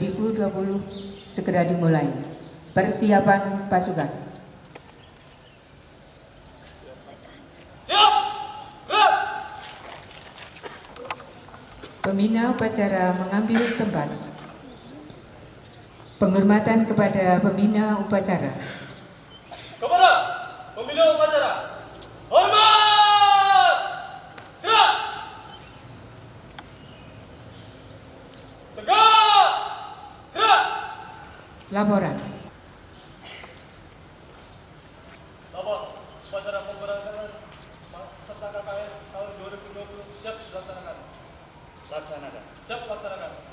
2020 segera dimulai. Persiapan pasukan. Siap! Gerak! Pembina upacara mengambil tempat. Penghormatan kepada pembina upacara. Kepada pembina upacara, hormat! Gerak! Tegak! Gerak! Laporan. Lapor upacara pemberangkatan peserta KKN tahun 2020 siap dilaksanakan. Laksanakan. Siap laksanakan.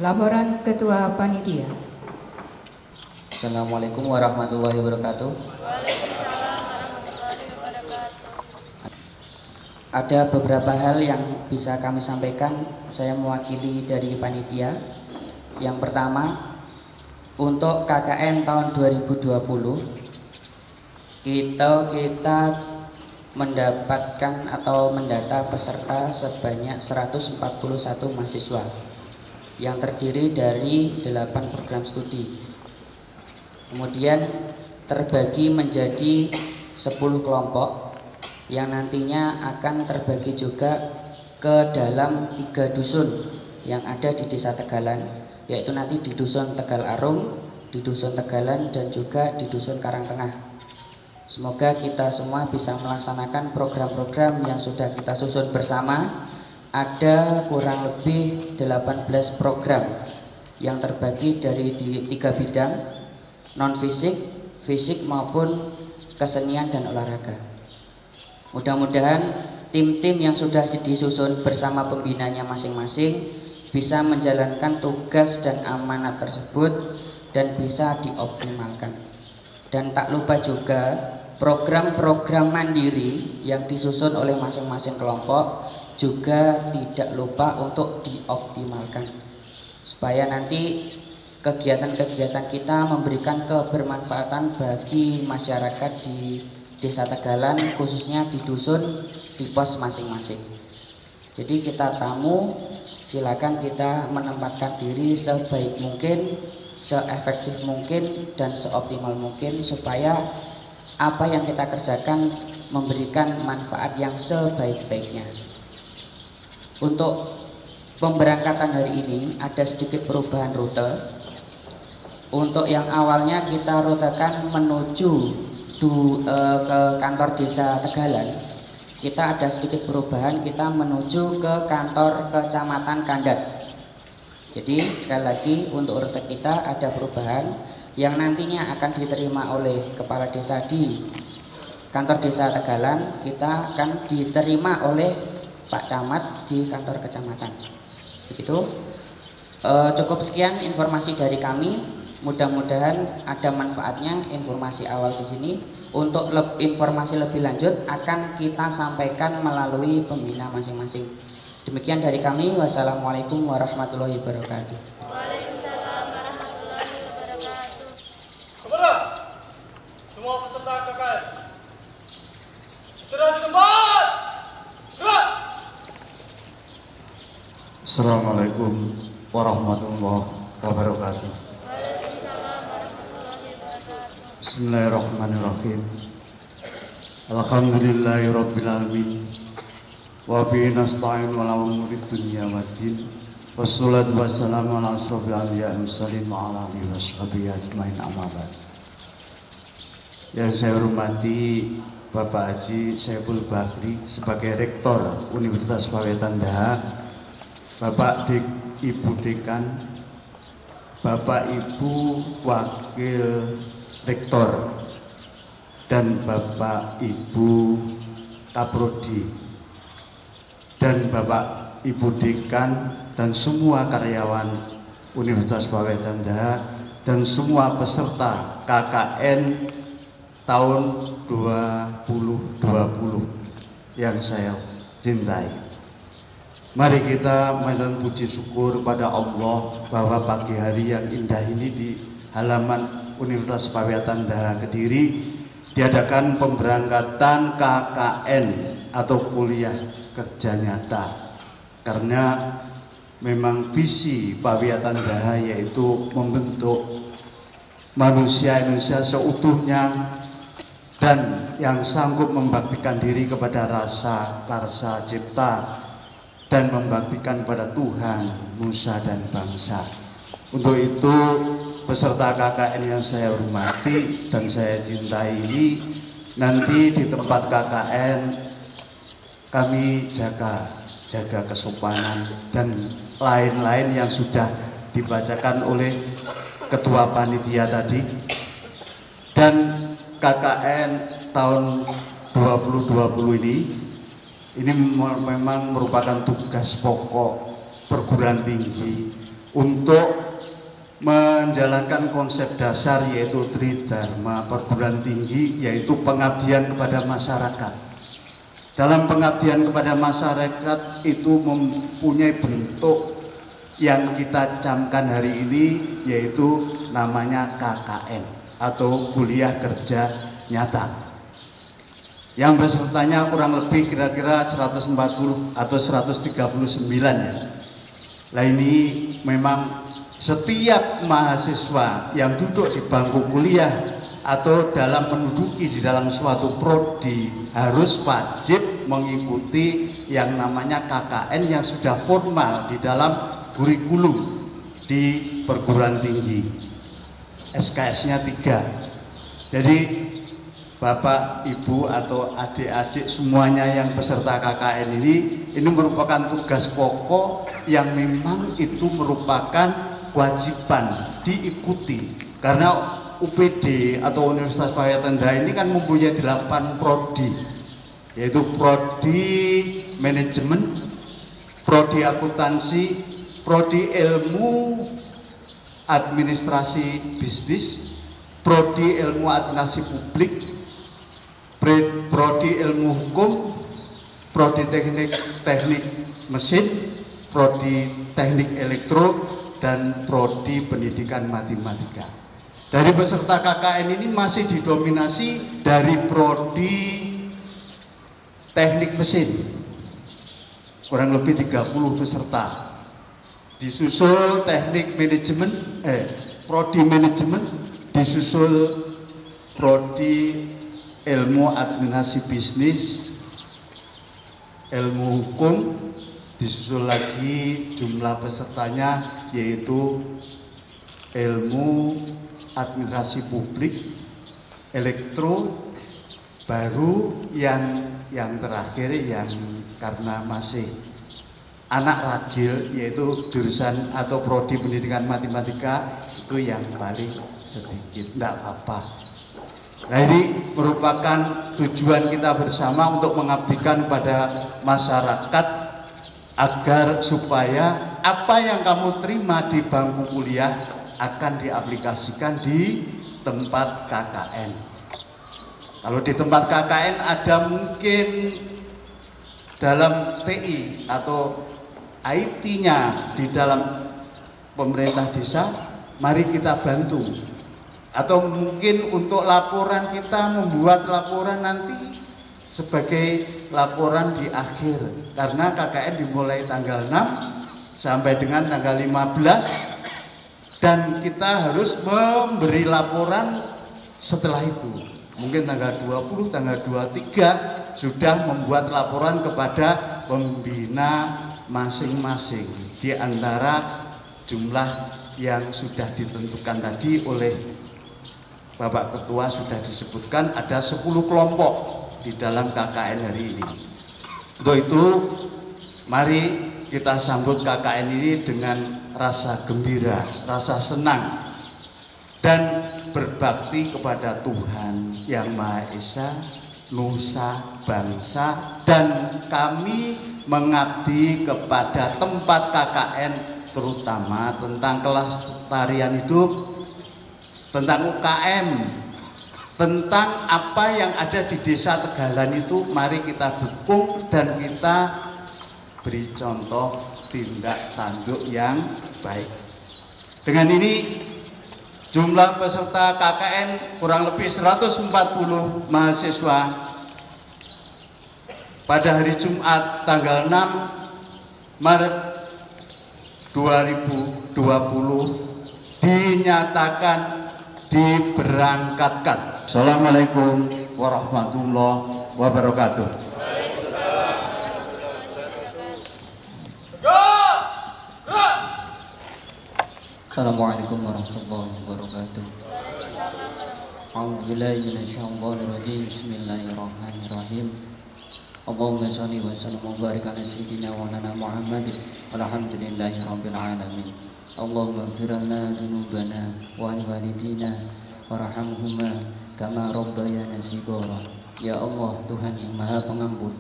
Laporan Ketua Panitia. Assalamualaikum warahmatullahi wabarakatuh. Ada beberapa hal yang bisa kami sampaikan. Saya mewakili dari panitia. Yang pertama, untuk KKN tahun 2020 kita mendapatkan atau mendata peserta sebanyak 141 mahasiswa yang terdiri dari 8 program studi. Kemudian terbagi menjadi 10 kelompok yang nantinya akan terbagi juga ke dalam 3 dusun yang ada di Desa Tegalan, yaitu nanti di Dusun Tegal Arum, di Dusun Tegalan, dan juga di Dusun Karangtengah. Semoga kita semua bisa melaksanakan program-program yang sudah kita susun bersama. Ada kurang lebih 18 program yang terbagi dari 3 bidang, non-fisik, fisik maupun kesenian dan olahraga. Mudah-mudahan tim-tim yang sudah disusun bersama pembinanya masing-masing bisa menjalankan tugas dan amanat tersebut dan bisa dioptimalkan. Dan tak lupa juga program-program mandiri yang disusun oleh masing-masing kelompok juga tidak lupa untuk dioptimalkan supaya nanti kegiatan-kegiatan kita memberikan kebermanfaatan bagi masyarakat di Desa Tegalan, khususnya di dusun, di pos masing-masing. Jadi kita tamu, silakan kita menempatkan diri sebaik mungkin, seefektif mungkin, dan seoptimal mungkin supaya apa yang kita kerjakan memberikan manfaat yang sebaik-baiknya. Untuk pemberangkatan hari ini ada sedikit perubahan rute. Untuk yang awalnya kita rutekan menuju ke kantor Desa Tegalan, kita ada sedikit perubahan, kita menuju ke kantor Kecamatan Kandat. Jadi sekali lagi untuk rute kita ada perubahan yang nantinya akan diterima oleh kepala desa di kantor Desa Tegalan, kita akan diterima oleh Pak Camat di kantor kecamatan. Begitu. Cukup sekian informasi dari kami. Mudah-mudahan ada manfaatnya informasi awal di sini. Untuk informasi lebih lanjut akan kita sampaikan melalui pembina masing-masing. Demikian dari kami. Wassalamualaikum warahmatullahi wabarakatuh. Waalaikumsalam warahmatullahi wabarakatuh. Kepada semua peserta KKN, istirahat di tempat. Gerak! Assalamualaikum warahmatullahi wabarakatuh. Waalaikumsalam warahmatullahi wabarakatuh. Bismillahirrahmanirrahim. Alhamdulillahirabbil alamin. Wa bihi nasta'in ala umuri dunya waddin. Wassalatu wassalamu ala asrofil anbiya'i wal mursalin wa ala alihi washabihi ajmain, amma ba'd. Yang saya hormati Bapak Haji Saiful Bahri sebagai Rektor Universitas Pawetan Daha, Bapak Ibu Dekan, Bapak Ibu Wakil Rektor, dan Bapak Ibu Kaprodi, dan Bapak Ibu Dekan dan semua karyawan Universitas Pawetan Daha dan semua peserta KKN tahun 2020 yang saya cintai. Mari kita mengucapkan puji syukur pada Allah bahwa pagi hari yang indah ini di halaman Universitas Pawetan Daha Kediri diadakan pemberangkatan KKN atau kuliah kerja nyata, karena memang visi Pak Wiatandhaha yaitu membentuk manusia Indonesia seutuhnya dan yang sanggup membaktikan diri kepada rasa karsa cipta dan membaktikan pada Tuhan, nusa dan bangsa. Untuk itu peserta KKN yang saya hormati dan saya cintai ini, nanti di tempat KKN kami jaga kesopanan dan lain-lain yang sudah dibacakan oleh ketua panitia tadi. Dan KKN tahun 2020 ini memang merupakan tugas pokok perguruan tinggi untuk menjalankan konsep dasar yaitu Tridharma perguruan tinggi, yaitu pengabdian kepada masyarakat. Dalam pengabdian kepada masyarakat itu mempunyai bentuk yang kita camkan hari ini, yaitu namanya KKN atau kuliah kerja nyata, yang pesertanya kurang lebih kira-kira 140 atau 139 ya. Nah ini memang setiap mahasiswa yang duduk di bangku kuliah atau dalam menduduki di dalam suatu prodi harus wajib mengikuti yang namanya KKN yang sudah formal di dalam kurikulum di perguruan tinggi. SKS-nya 3. Jadi Bapak, Ibu atau adik-adik semuanya yang peserta KKN ini merupakan tugas pokok yang memang itu merupakan kewajiban diikuti, karena UPD atau Universitas Pak Wiatandhaha ini kan mempunyai 8 prodi, yaitu prodi manajemen, prodi akuntansi, prodi ilmu administrasi bisnis, prodi ilmu administrasi publik, prodi ilmu hukum, prodi teknik mesin, prodi teknik elektro, dan prodi pendidikan matematika. Dari peserta KKN ini masih didominasi dari prodi teknik mesin, kurang lebih 30 peserta. Disusul teknik manajemen, prodi manajemen, disusul prodi ilmu administrasi bisnis, ilmu hukum, disusul lagi jumlah pesertanya yaitu ilmu administrasi publik, elektro, baru yang terakhir yang karena masih anak ragil yaitu jurusan atau prodi pendidikan matematika itu yang paling sedikit, enggak apa-apa. Nah ini merupakan tujuan kita bersama untuk mengabdikan pada masyarakat agar supaya apa yang kamu terima di bangku kuliah akan diaplikasikan di tempat KKN. Kalau di tempat KKN ada mungkin dalam TI atau IT-nya di dalam pemerintah desa, mari kita bantu. Atau mungkin untuk laporan kita membuat laporan nanti sebagai laporan di akhir, karena KKN dimulai tanggal 6 sampai dengan tanggal 15 dan kita harus memberi laporan setelah itu. Mungkin tanggal 20, tanggal 23 sudah membuat laporan kepada pembina masing-masing di antara jumlah yang sudah ditentukan tadi oleh Bapak Ketua. Sudah disebutkan ada 10 kelompok di dalam KKN hari ini. Untuk itu mari kita sambut KKN ini dengan rasa gembira, rasa senang, dan berbakti kepada Tuhan yang Maha Esa, nusa, bangsa, dan kami mengabdi kepada tempat KKN terutama tentang kelestarian hidup, tentang UKM, tentang apa yang ada di desa Tegalan itu. Mari kita dukung dan kita beri contoh tindak tanduk yang baik. Dengan ini Jumlah peserta KKN kurang lebih 140 mahasiswa pada hari Jumat tanggal 6 Maret 2020 dinyatakan diberangkatkan. Assalamualaikum warahmatullahi wabarakatuh. Assalamualaikum warahmatullahi wabarakatuh. A'udzubillahi minasyaitonir rajim. Bismillahirrahmanirrahim. Allahumma shalli wa sallim wa barik ala sayyidina wa lana Muhammad walhamdulillahi rabbil alamin. Allahumma ighfir lana dzunubana wa li walidina warhamhuma kama rabbayana shighara. Ya Allah, Tuhan yang Maha Pengampun,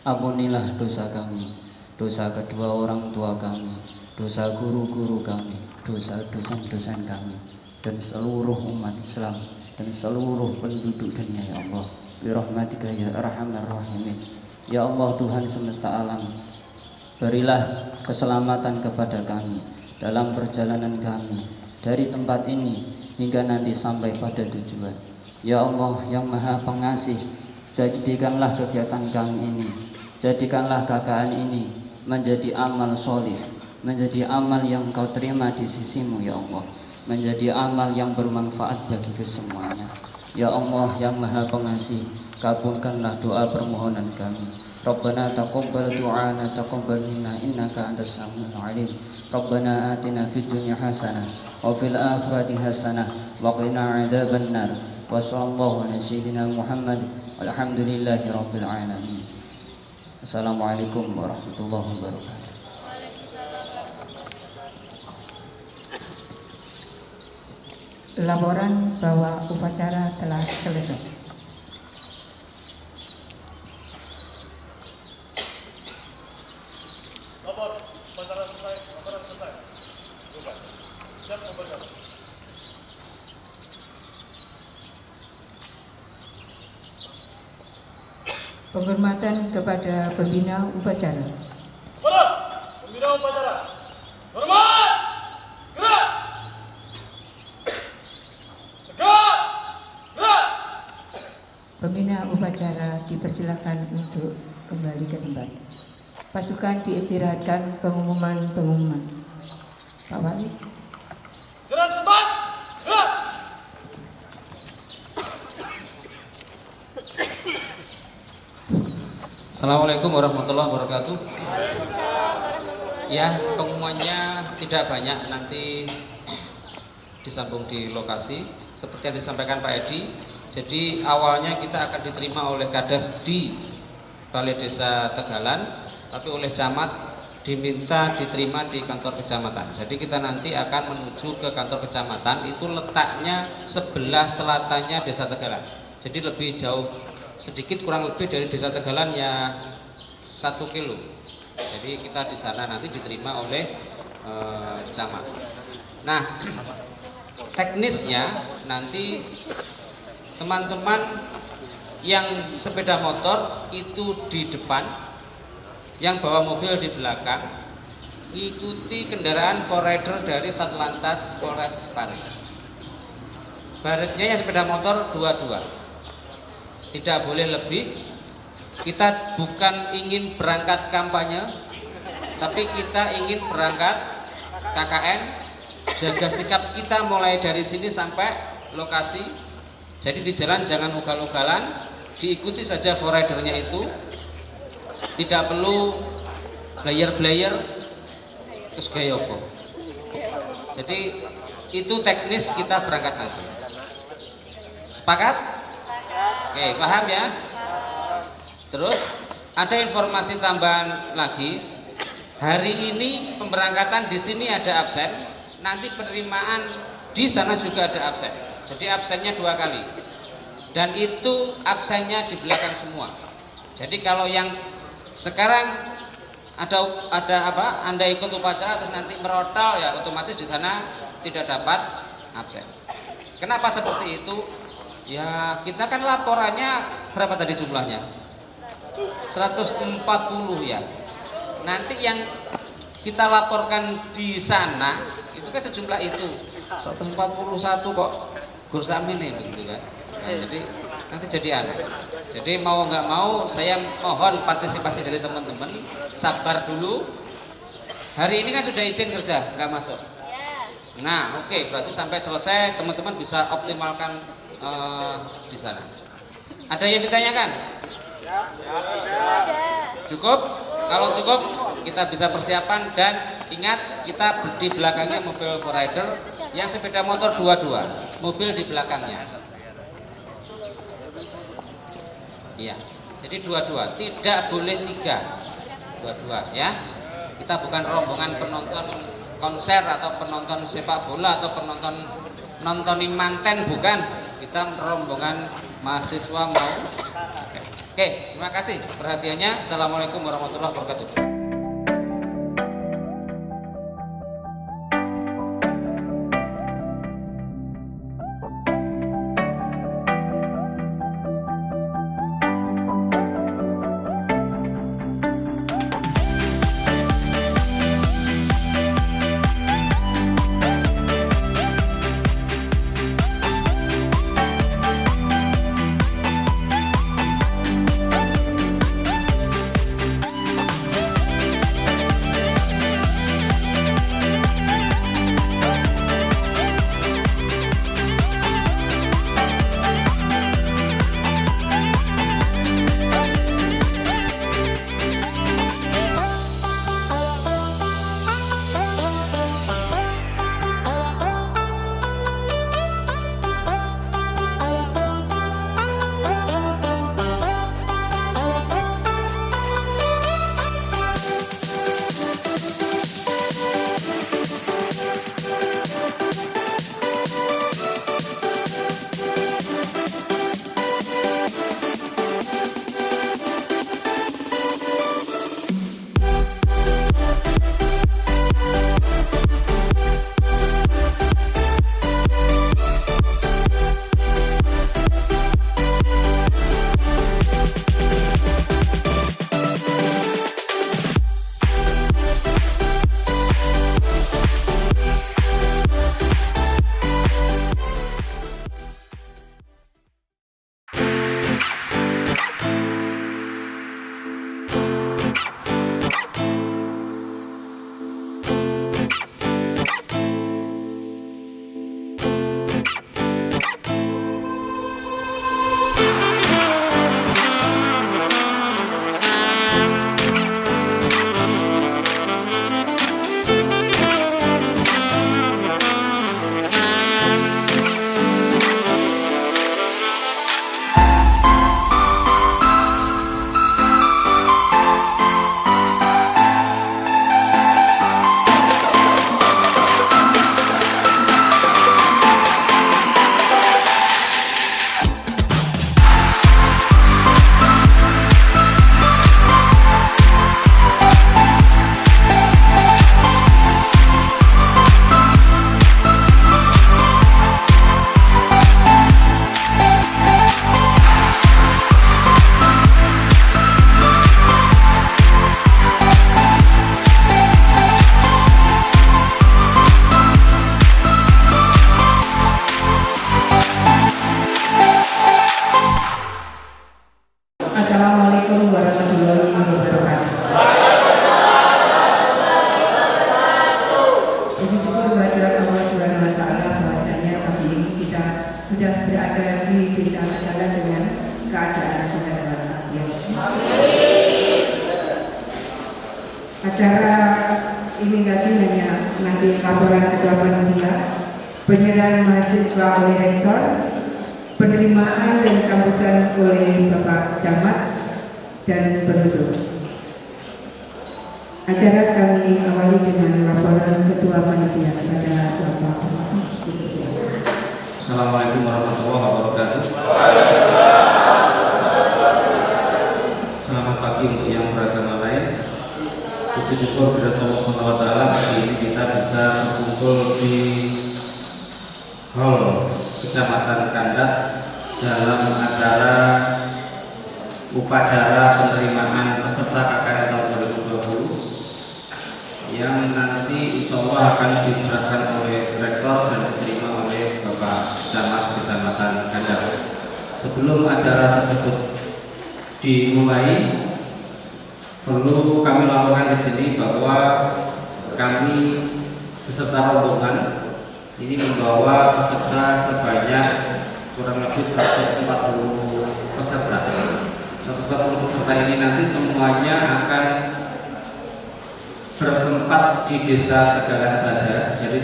ampunilah dosa kami, dosa kedua orang tua kami, dosa guru-guru kami, dosa-dosa kami, dan seluruh umat Islam dan seluruh penduduk dunia, ya Allah. Birahmatika ya arhamar rahimin. Ya Allah, Tuhan semesta alam, berilah keselamatan kepada kami dalam perjalanan kami dari tempat ini hingga nanti sampai pada tujuan. Ya Allah yang Maha Pengasih, jadikanlah kegiatan kami ini, jadikanlah KKN ini menjadi amal soleh, menjadi amal yang Kau terima di sisimu, ya Allah, menjadi amal yang bermanfaat bagi kesemuanya. Ya Allah yang Maha Pengasih, kabulkanlah doa permohonan kami. Rabbana taqabbal du'ana taqabbal minna innaka antas samiul alim. Rabbana atina fid dunya hasanah wa fil akhirati hasanah wa qina adzabannar. Wa sallallahu ala sayyidina Muhammad walhamdulillahi rabbil alamin. Assalamualaikum warahmatullahi wabarakatuh. Laporan bahwa upacara telah selesai. Lapor, upacara selesai, laporan selesai. Coba, siap upacara. Penghormatan kepada pembina upacara. Para pembina upacara, hormat, gerak, tegak, gerak. Pembina upacara dipersilakan untuk kembali ke tempat. Pasukan diistirahatkan pengumuman. Pak Walis. Istirahat di tempat, gerak. Assalamualaikum warahmatullahi wabarakatuh. Ya, pengumumannya tidak banyak, nanti disambung di lokasi seperti yang disampaikan Pak Edi. Jadi awalnya kita akan diterima oleh Kades di Balai Desa Tegalan, tapi oleh camat diminta diterima di kantor kecamatan. Jadi kita nanti akan menuju ke kantor kecamatan, itu letaknya sebelah selatannya Desa Tegalan. Jadi lebih jauh sedikit, kurang lebih dari Desa Tegalan ya 1 kilo. Jadi kita di sana nanti diterima oleh camat. Nah, teknisnya nanti teman-teman yang sepeda motor itu di depan, yang bawa mobil di belakang, ikuti kendaraan forrider dari Satlantas Polres Pari. Barisnya yang sepeda motor 2-2. Tidak boleh lebih. Kita bukan ingin berangkat kampanye, tapi kita ingin berangkat KKN. Jaga sikap kita mulai dari sini sampai lokasi. Jadi di jalan jangan ugal-ugalan, diikuti saja forridernya itu. Tidak perlu blayer-blayer terus gaya apa. Jadi itu teknis kita berangkat nanti. Sepakat? Oke, paham ya? Terus ada informasi tambahan lagi. Hari ini pemberangkatan di sini ada absen, nanti penerimaan di sana juga ada absen. Jadi absennya 2 kali. Dan itu absennya di belakang semua. Jadi kalau yang sekarang ada apa? Anda ikut upacara terus nanti merotol, ya otomatis di sana tidak dapat absen. Kenapa seperti itu? Ya kita kan laporannya berapa tadi jumlahnya? 140 ya. Nanti yang kita laporkan di sana itu kan sejumlah itu. 141 kok gursamin nih begitu kan. Nah, jadi nanti jadi aneh. Jadi mau nggak mau saya mohon partisipasi dari teman-teman, sabar dulu. Hari ini kan sudah izin kerja, nggak masuk. Nah, oke, berarti sampai selesai teman-teman bisa optimalkan di sana. Ada yang ditanyakan? Cukup? Kalau cukup, kita bisa persiapan dan ingat kita di belakangnya mobil rider, yang sepeda motor dua-dua, mobil di belakangnya. Iya, jadi dua-dua, tidak boleh tiga, dua-dua ya. Kita bukan rombongan penonton konser atau penonton sepak bola atau penonton nontonin manten, bukan. Kita rombongan mahasiswa mau. Oke, terima kasih perhatiannya. Assalamualaikum warahmatullahi wabarakatuh. Assalamualaikum warahmatullahi wabarakatuh. Puji syukur kehadirat Allah Subhanahu wa taala bahwasanya pagi ini kita sudah berada di Desa Tegalan dengan keadaan sehat walafiat. Acara ini tadi hanya nanti laporan ketua panitia, penyerahan mahasiswa oleh rektor, penerimaan dan sambutan oleh Bapak Camat dan penutup. Acara kami awali dengan laporan ketua panitia kepada Bapak Hafiz. Assalamualaikum warahmatullahi wabarakatuh. Selamat pagi untuk yang beragama lain. Puji syukur kepada Allah SWT, pagi ini kita bisa berkumpul di Hall Kecamatan Kandat dalam acara upacara penerimaan peserta KKN tahun 2020 yang nanti insya Allah akan diserahkan oleh rektor dan Bapak Camat Kecamatan Kandang. Sebelum acara tersebut dimulai, perlu kami laporkan di sini bahwa kami beserta rombongan ini membawa peserta sebanyak kurang lebih 140 peserta. 140 peserta ini nanti semuanya akan bertempat di desa Tegalan saja, jadi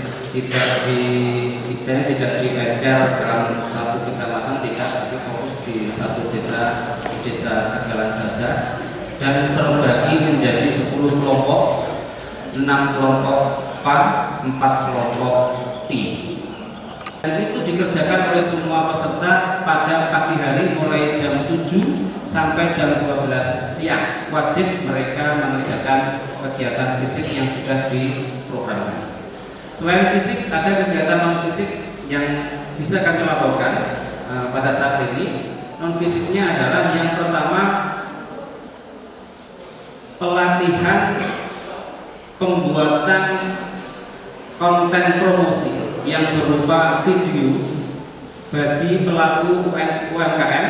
istilahnya tidak diencer dalam satu kecamatan, tidak, tapi fokus di satu desa, di desa Tegalan saja, dan terbagi menjadi 10 kelompok, 6 kelompok PA, 4 kelompok PI. Dan itu dikerjakan oleh semua peserta pada pagi hari mulai jam 7 sampai jam 12 siang. Wajib mereka mengerjakan kegiatan fisik yang sudah diprogramkan. Selain fisik, ada kegiatan non fisik yang bisa kami laporkan pada saat ini. Non fisiknya adalah yang pertama, pelatihan pembuatan konten promosi yang berupa video bagi pelaku UMKM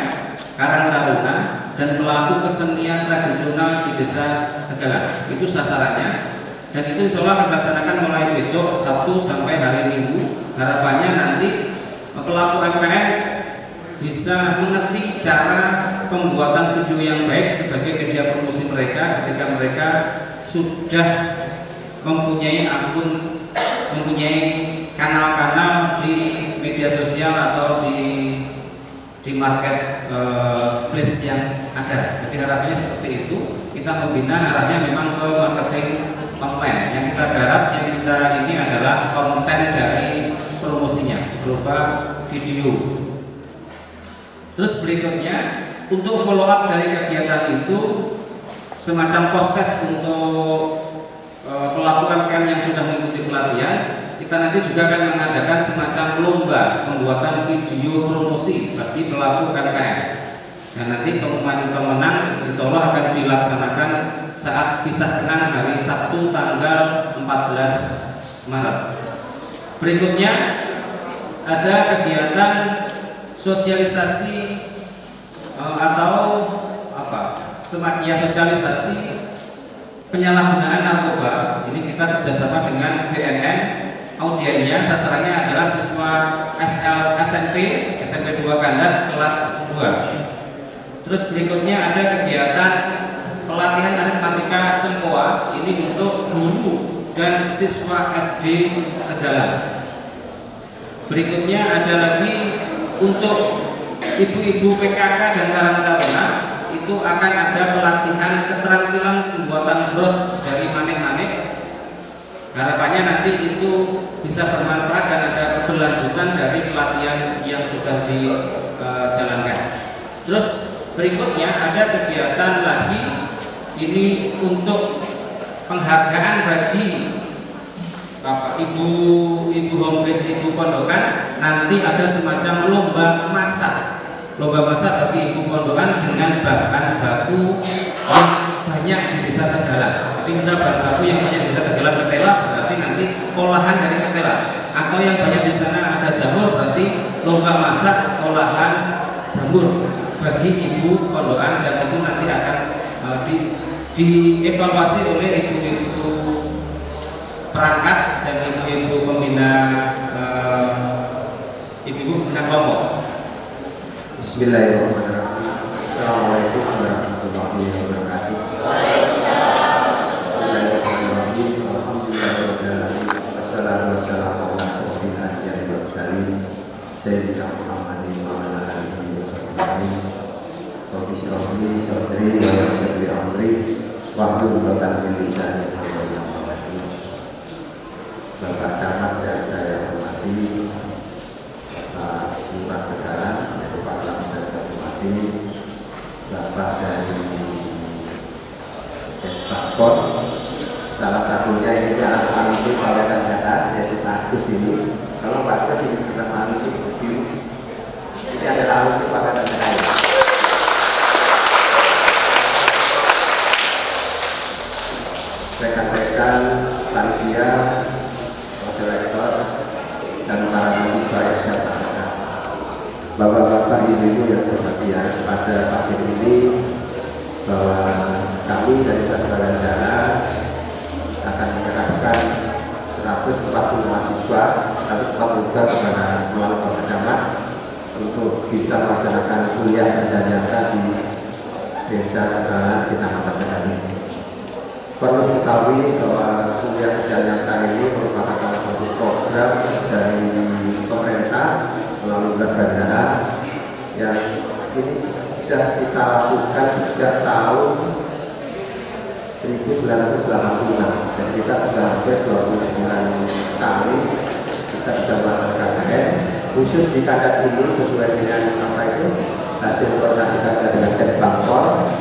Karang Taruna dan pelaku kesenian tradisional di desa Tegalan. Itu sasarannya, dan itu insya Allah akan dilaksanakan mulai besok Sabtu sampai hari Minggu. Harapannya nanti pelaku UMKM bisa mengerti cara pembuatan video yang baik sebagai media promosi mereka ketika mereka sudah mempunyai akun, mempunyai kanal-kanal di media sosial atau di marketplace yang ada. Jadi harapannya seperti itu. Kita membina arahnya memang ke marketing online. Yang kita garap, yang kita ini adalah konten dari promosinya berupa video. Terus berikutnya, untuk follow up dari kegiatan itu, semacam post test untuk pelaku UMKM yang sudah mengikuti pelatihan. Kita nanti juga akan mengadakan semacam lomba pembuatan video promosi bagi pelaku UMKM. Dan nanti pengumuman pemenang insya Allah akan dilaksanakan saat pisah kenang hari Sabtu tanggal 14 Maret. Berikutnya ada kegiatan sosialisasi atau sosialisasi penyalahgunaan narkoba. Ini kita kerjasama dengan BNN. Audiennya sasarannya adalah siswa SMP 2 Kandat kelas 2. Terus berikutnya ada kegiatan pelatihan aritmatika Sempoa, ini untuk guru dan siswa SD Tegalan. Berikutnya ada lagi untuk ibu-ibu PKK dan Karang Taruna, itu akan ada pelatihan keterampilan pembuatan bros dari manik-manik. Harapannya nanti itu bisa bermanfaat dan ada keberlanjutan dari pelatihan yang sudah dijalankan. Terus berikutnya ada kegiatan lagi, ini untuk penghargaan bagi ibu home base, ibu pondokan. Nanti ada semacam lomba masak bagi ibu pondokan dengan bahan baku yang banyak di desa Tegalan. Jadi misal bahan baku yang banyak di desa Tegalan ketela, berarti nanti olahan dari ketela. Atau yang banyak di sana ada jamur, berarti lomba masak olahan jamur bagi ibu pondokan, dan itu nanti akan dievaluasi oleh ibu-ibu perangkat dan ibu-ibu pembina kelompok. Bismillahirrahmanirrahim. Assalamualaikum warahmatullahi wabarakatuh. Bismillahirrahmanirrahim. Alhamdulillahirrahmanirrahim. Wassalatu wassalamu ala asyrofil anbiya'i wal mursalin Sayyidina Muhammadin wa ala alihi wa sahbihi. Rabbi shrah li sadri wa yassir li amri wahlul 'uqdatam min lisani yafqahu qawli. Bapak Camat yang saya hormati, Pak Lurah Tegalan, yaitu Pak Slamet dan saya hormati, Bapak dari Despakpot, salah satunya ini alumni Pawetan Data, yaitu Pak Agus ini. Kalau Pak Agus ini sama alumni berdiri, ini adalah alumni Pawetan Data. Rekan-rekan panitia, moderator, dan para mahasiswa yang saya hormati. pada pagi ini bahwa kami dari Kasbaran Dana akan menyerahkan 140 mahasiswa, 140 mahasiswa kepada melalui Bapak Camat untuk bisa melaksanakan kuliah kerja nyata di Desa Tegalan, Kecamatan Tegal ini. Perlu diketahui bahwa kuliah kerja nyata ini merupakan salah satu program dari pemerintah melalui Kasbaran Dana yang ini sudah kita lakukan sejak tahun 1986. Jadi kita sudah hampir 29 kali kita sudah melaksanakan KKN khusus di Kandat ini sesuai dengan apa itu hasil koordinasi kami dengan Kesbangpol.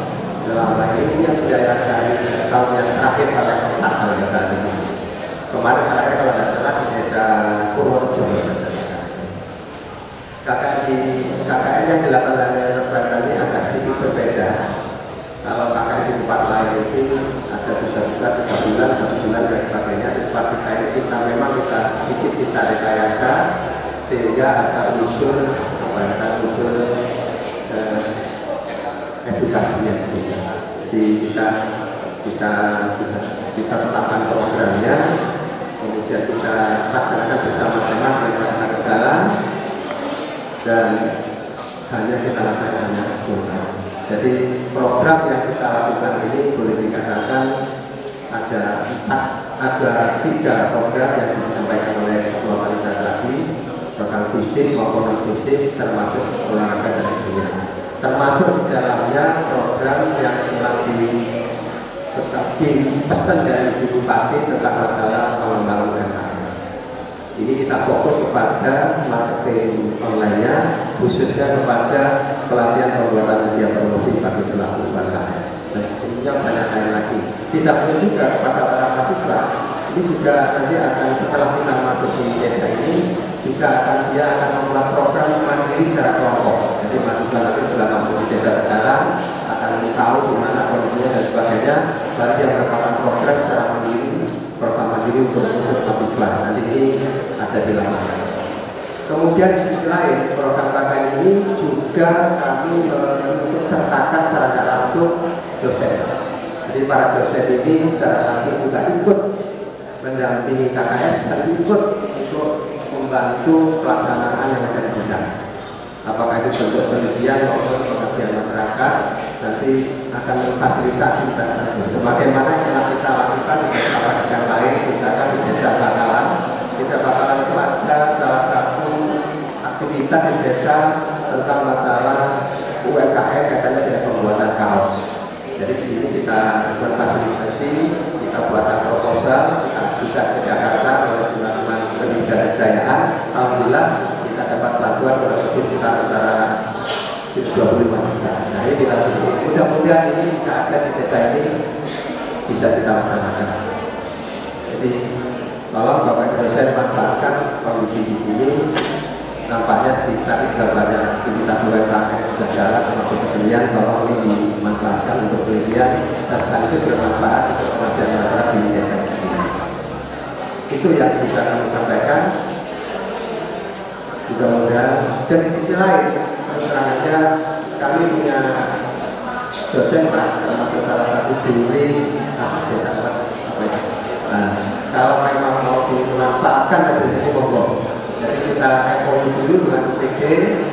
Selama ini yang sudah yang dari tahun yang terakhir pada 4 kalau tidak salah ini. Kemarin terakhir kalau tidak salah di Desa Purworejo kalau tidak salah. KKN yang dilakukan oleh Kasbaran ini agak sedikit berbeda. Kalau KKN di tempat lain itu ada bisa juga 3 bulan, 1 bulan dan sebagainya. Di tempat kita ini kita sedikit rekayasa sehingga ada unsur edukasinya di sini. Jadi kita tetapkan programnya, kemudian kita laksanakan bersama-sama dengan warga Tegalan dan hanya kita laksanakan hanya sebentar. Jadi program yang kita lakukan ini boleh dikatakan ada 3 program yang disampaikan oleh Ketua Panitia tadi, program fisik maupun non fisik termasuk olahraga dan sebagainya. Termasuk di dalamnya program yang telah dipesan dari Ibu Bupati tentang masalah pengembangan UMKM. Ini kita fokus kepada marketing online-nya, khususnya kepada pelatihan pembuatan media promosi bagi pelaku UMKM. Dan tentunya banyak lain lagi. Di samping juga kepada para mahasiswa, ini juga nanti akan setelah kita masuk di desa ini, dia akan membuat program mandiri secara kelompok. Jadi mahasiswa nanti sudah masuk di Desa Tegalan akan tahu di mana kondisinya dan sebagainya, baru dia melakukan program secara mandiri, program mandiri untuk khusus mahasiswa. Nanti ini ada di lapangan. Kemudian di sisi lain, program KKN ini juga kami untuk sertakan secara tidak langsung dosen. Jadi para dosen ini secara langsung juga ikut mendampingi KKS dan ikut untuk membantu pelaksanaan yang ada di desa. Apakah itu bentuk penelitian maupun pengabdian masyarakat, nanti akan memfasilitasi kita. Sebagaimana yang telah kita lakukan di beberapa desa lain, misalkan di Desa Bakalan. Desa Bakalan itu ada salah satu aktivitas di desa tentang masalah UMKM katanya dengan pembuatan kaos. Jadi di sini kita memfasilitasi, kita buatkan proposal, kita ajukan ke Jakarta melalui Departemen Pendidikan dan Kebudayaan. Alhamdulillah kita dapat bantuan kurang lebih sekitar antara 25 juta. Nah ini kita pilih. Mudah-mudahan ini bisa ada di desa ini, bisa kita laksanakan. Jadi tolong Bapak Ibu dosen manfaatkan kondisi di sini. Nampaknya di sekitar sudah banyak aktivitas UMKM yang sudah jalan, termasuk kesenian. Tolong ini dimanfaatkan untuk penelitian dan sekaligus bermanfaat untuk pengabdian masyarakat di desa itu sendiri. Itu yang bisa kami sampaikan. Mudah-mudahan. Dan di sisi lain, terus terang aja, kami punya dosen Pak, termasuk salah satu juri desa kalau memang mau dimanfaatkan dari ini monggo. Jadi kita MOU dulu dengan UPD,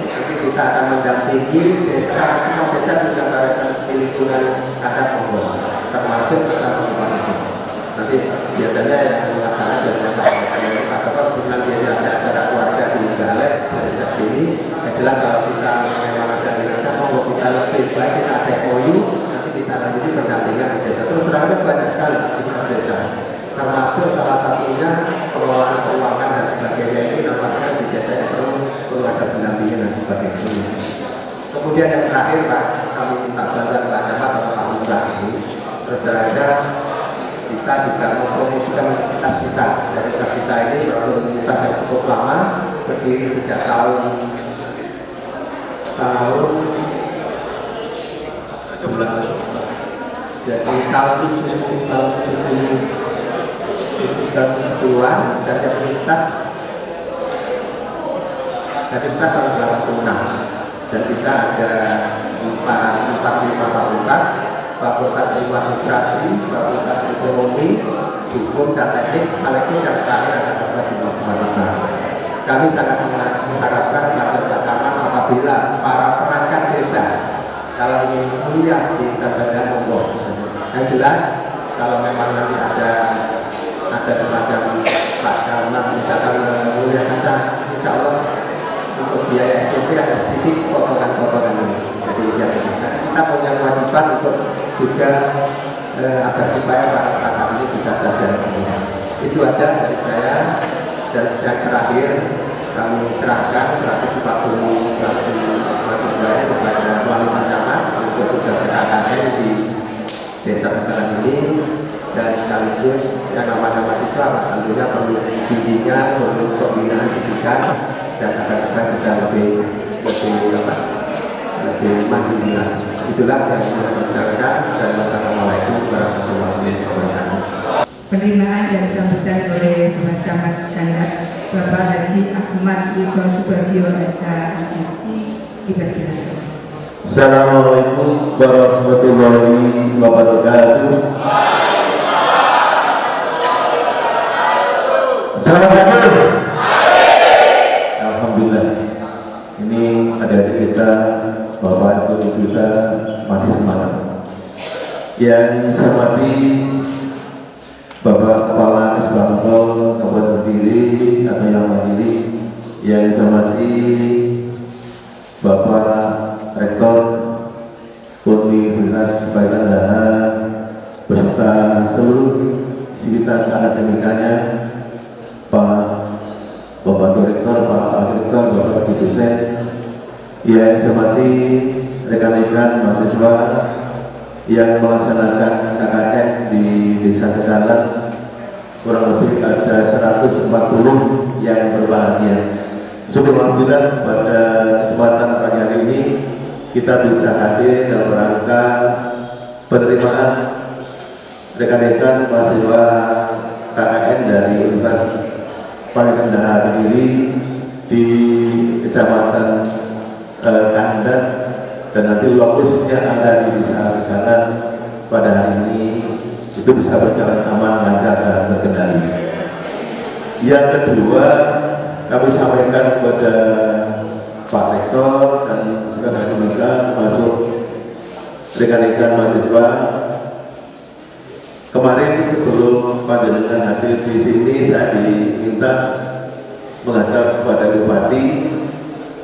nanti kita akan mendampingi desa, semua desa juga di lingkungan adat monggo, termasuk bersama Bapak itu. Nanti biasanya yang melaksanakan biasanya Pak Joko, kebetulan dia ada acara keluarga di Galet dari sini. Yang jelas kalau kita memang ada minatnya, monggo kita lebih baik kita ada MOU, nanti kita lanjuti pendampingan di desa. Terus terangnya banyak sekali aktivitas desa, termasuk salah satunya pengelolaan keuangan dan sebagainya. Ini nampaknya di desa ini perlu ada pendampingan dan sebagainya. Kemudian yang terakhir Pak, kami minta bantuan Pak Camat atau Pak Lurah ini. Terus terangnya kita juga mempromosikan universitas kita. Dan universitas kita ini universitas yang cukup lama, berdiri sejak tahun jadi tahun 70-an dan jadi universitas tahun 86 dan kita ada 45 fakultas, Fakultas Ilmu Administrasi, Fakultas Ekonomi, Hukum dan Teknik, sekaligus yang terakhir ada Fakultas Ilmu Matematika. Kami sangat mengharapkan Bapak apabila para perangkat desa kalau ingin kuliah di Tanjung monggo. Yang jelas kalau memang nanti ada semacam Pak Camat misalkan menguliahkan sana, insya Allah untuk biaya SPP ada sedikit potongan-potongan ini. Jadi ya, nanti kita punya kewajiban untuk juga agar supaya para perangkat ini bisa sarjana semua. Itu aja dari saya. Dan yang terakhir kami serahkan 141 mahasiswa ini kepada melalui Pak Camat untuk bisa berKKN di Desa Tegalan ini, dan sekaligus yang namanya mahasiswa Pak tentunya perlu bimbingan, perlu pembinaan pendidikan dan agar supaya bisa lebih mandiri lagi. Itulah yang saya bicarakan, dan wassalamualaikum warahmatullahi wabarakatuh. Penerimaan dan sambutan oleh Bapak Camat Kandat Bapak Haji Ahmad Wito Subagio SHMSI dipersilakan. Assalamualaikum warahmatullahi wabarakatuh. Selamat datang. Alhamdulillah. Ini adik-adik kita, bapak ibu kita masih semangat. Yang saya hormati Bapak Kepala Kesbangpol Kabupaten Kediri atau yang mewakili, yang saya hormati Bapak Rektor Universitas Baitan Daha beserta seluruh sivitas akademikanya, Pak Bapak Rektor, Pak Rektor, Bapak Ibu dosen, yang saya hormati rekan-rekan mahasiswa yang melaksanakan KKN di Desa Tegalan, kurang lebih ada 140 yang berbahagia. Syukur alhamdulillah pada kesempatan pagi hari ini kita bisa hadir dalam rangka penerimaan rekan-rekan mahasiswa KKN dari Universitas Baitan Daha Kediri di Kecamatan Kandat, dan nanti lokusnya ada di Desa Tegalan pada hari ini itu bisa berjalan aman, lancar, dan terkendali. Yang kedua, kami sampaikan kepada Pak Rektor dan sekretaris akademika termasuk rekan-rekan mahasiswa, kemarin sebelum panjenengan hadir di sini saya diminta menghadap kepada Bupati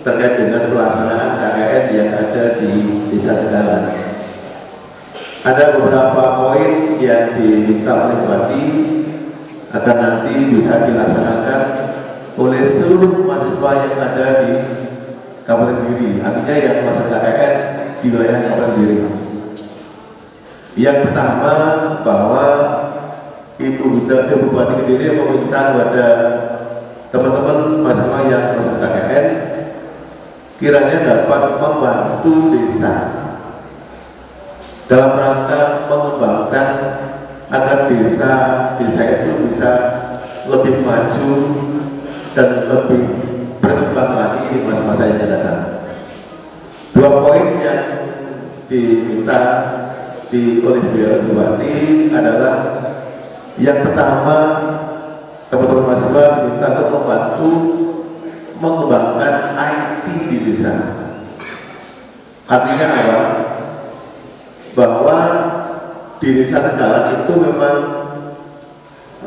terkait dengan pelaksanaan KKN yang ada di Desa Tegalan. Ada beberapa poin yang diminta oleh Bupati agar nanti bisa dilaksanakan oleh seluruh mahasiswa yang ada di Kabupaten Kediri, artinya yang melaksanakan KKN di wilayah Kabupaten Kediri. Yang pertama, bahwa Ibu Bupati Kediri meminta kepada teman-teman mahasiswa yang melaksanakan KKN kiranya dapat membantu desa dalam rangka mengembangkan agar desa itu bisa lebih maju dan lebih berkembang lagi di masa-masa yang akan datang. Dua poin yang diminta oleh Bupati adalah, yang pertama, teman-teman mahasiswa diminta untuk membantu mengembangkan IT di desa. Artinya apa? Bahwa di Desa Tegalan itu memang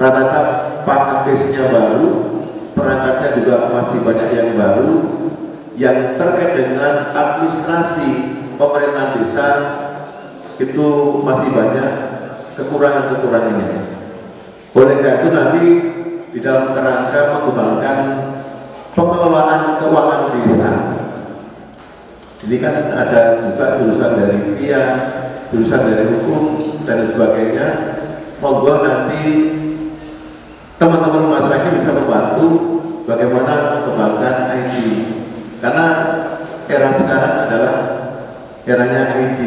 rata-rata pakadesnya baru, perangkatnya juga masih banyak yang baru, yang terkait dengan administrasi pemerintahan desa itu masih banyak kekurangan-kekurangannya. Oleh karena itu nanti di dalam kerangka mengembangkan pengelolaan keuangan desa, ini kan ada juga jurusan dari VIA, jurusan dari hukum dan sebagainya. Monggo nanti teman-teman mahasiswa ini bisa membantu bagaimana mengembangkan IT, karena era sekarang adalah eranya IT.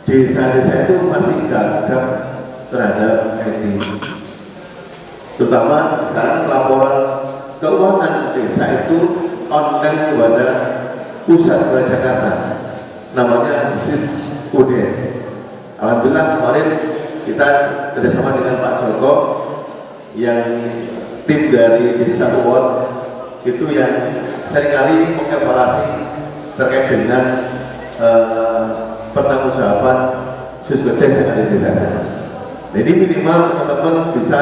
Desa-desa itu masih gagap terhadap IT, terutama sekarang laporan keuangan desa itu online kepada pusat Jakarta. namanya Disis UDES. Alhamdulillah kemarin kita kerjasama dengan Pak Joko yang tim dari Desa Awards itu yang seringkali mengevaluasi terkait dengan pertanggungjawaban siswa-siswa yang ada di desa. Jadi minimal teman-teman bisa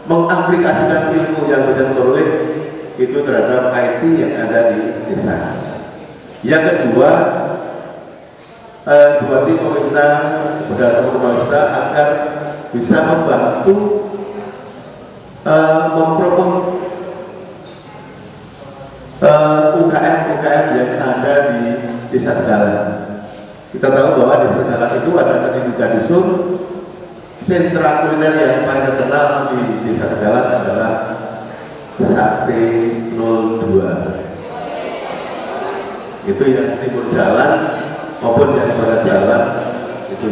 mengaplikasikan ilmu yang bisa diperoleh itu terhadap IT yang ada di desa. Yang kedua, buati pemerintah kepada teman-teman desa agar bisa membantu mempromot UKM-UKM yang ada di Desa Tegalan. Kita tahu bahwa Desa Tegalan itu ada tadi 3 dusun. Sentra kuliner yang paling terkenal di Desa Tegalan adalah Sate 02. Itu yang timur jalan maupun yang barat jalan itu.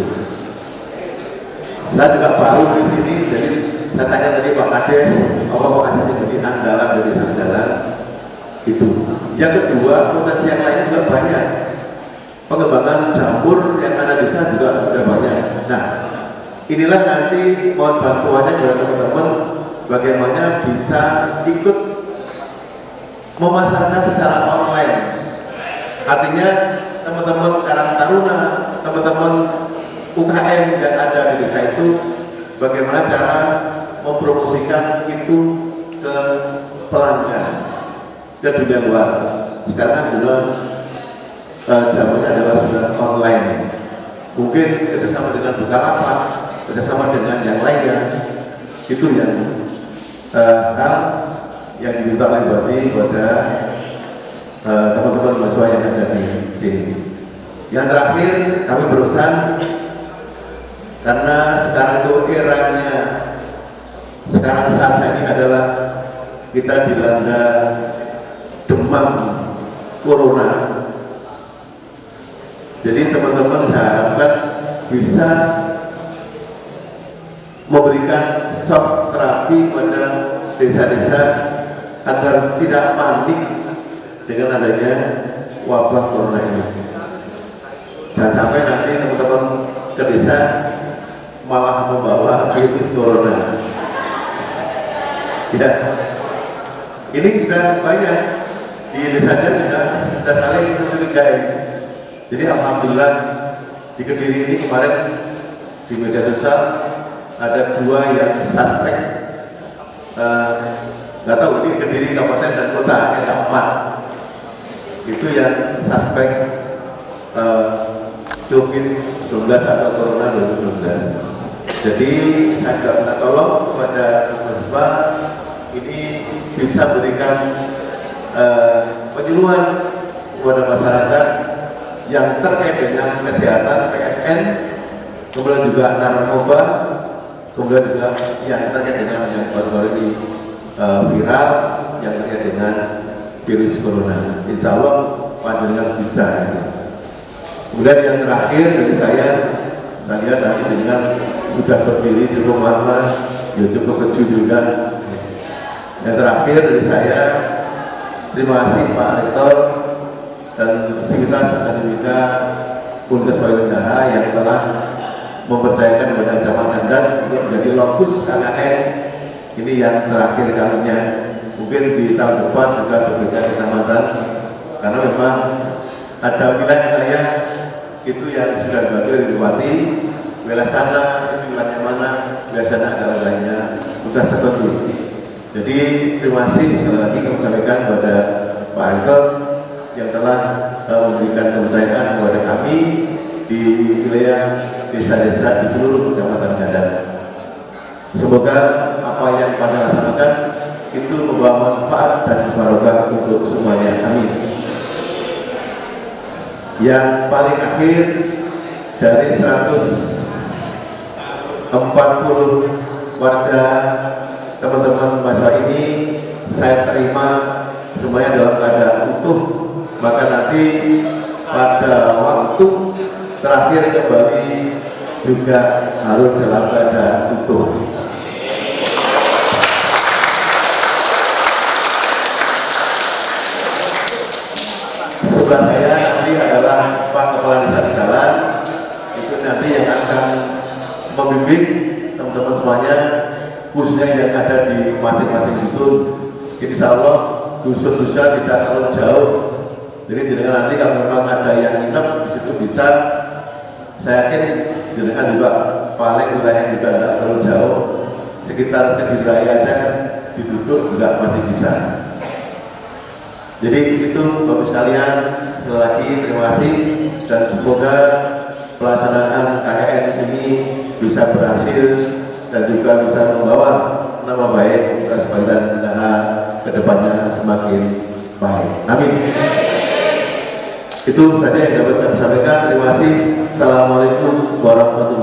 Saya juga baru di sini, jadi saya tanya tadi Pak Kades, apa Kades menjadi andalan dari Desa Tegalan itu. Yang kedua, potensi yang lain juga banyak. Pengembangan jamur yang ada di desa juga sudah banyak. Nah, inilah nanti mohon bantuannya kepada teman-teman bagaimana bisa ikut memasarkan secara online. Artinya teman-teman Karang Taruna, teman-teman UKM yang ada di desa itu bagaimana cara mempromosikan itu ke pelanggan, ke dunia luar. Sekarang kan zamannya adalah sudah online. Mungkin kerjasama dengan Bukalapak, kerjasama dengan yang lainnya, itu yang hal yang diminta oleh Bupati kepada teman-teman mahasiswa yang ada di sini. Yang terakhir, kami berusaha karena sekarang itu eranya sekarang saat ini adalah kita dilanda demam corona. Jadi teman-teman saya harapkan bisa memberikan soft terapi pada desa-desa agar tidak panik dengan adanya wabah corona ini. Jangan sampai nanti teman-teman ke desa malah membawa virus corona. Ya, ini sudah banyak di Indonesia sudah saling mencurigai. Jadi alhamdulillah di Kediri ini kemarin di media sosial ada 2 yang suspek. Nggak tahu ini Kediri kabupaten dan kota ada 4. Itu yang suspek COVID-19 atau Corona 2019. Jadi saya juga minta tolong kepada mahasiswa ini bisa berikan penyuluhan kepada masyarakat yang terkait dengan kesehatan PSN, kemudian juga narkoba, kemudian juga yang terkait dengan yang baru-baru ini viral yang terkait dengan virus corona. Insya Allah panjenengan bisa itu. Kemudian yang terakhir dari saya lihat nanti dengan sudah berdiri cukup lama, ya cukup kecil juga. Yang terakhir dari saya, terima kasih Pak Rektor dan Sivitas Akademika Universitas Payudara yang telah mempercayakan kepada Camat Gandat untuk menjadi lokus KKN ini yang terakhir kalinya. Mungkin di tahun depan juga berbeda kecamatan karena memang ada wilayah-wilayah itu yang sudah dibantu oleh Bupati, wilayah sana itu wilayahnya mana, wilayah sana adalah wilayahnya tugas tertentu. Jadi terima kasih sekali lagi kami sampaikan kepada Pak Rektor yang telah memberikan kepercayaan kepada kami di wilayah desa-desa di seluruh kecamatan Gandat. Semoga apa yang Anda laksanakan itu membawa manfaat dan barokah untuk semuanya. Amin. Yang paling akhir dari 140 warga teman-teman mahasiswa ini saya terima semuanya dalam keadaan utuh, maka nanti pada waktu terakhir kembali juga harus dalam keadaan utuh. Sebelah saya nanti adalah Pak membimbing teman-teman semuanya, khususnya yang ada di masing-masing dusun. Insya Allah dusun-dusun tidak terlalu jauh. Jadi jenengan nanti kalau memang ada yang nginep di situ bisa, saya yakin jenengan juga paling wilayah juga tidak terlalu jauh, sekitar Kediri Raya aja ditutup juga masih bisa. Jadi itu Bapak sekalian, sekali lagi terima kasih dan semoga pelaksanaan KKN ini bisa berhasil dan juga bisa membawa nama baik untuk Asbaitan Mindaha ke depannya semakin baik. Amin. Itu saja yang dapat kami sampaikan. Terima kasih. Assalamualaikum warahmatullahi wabarakatuh.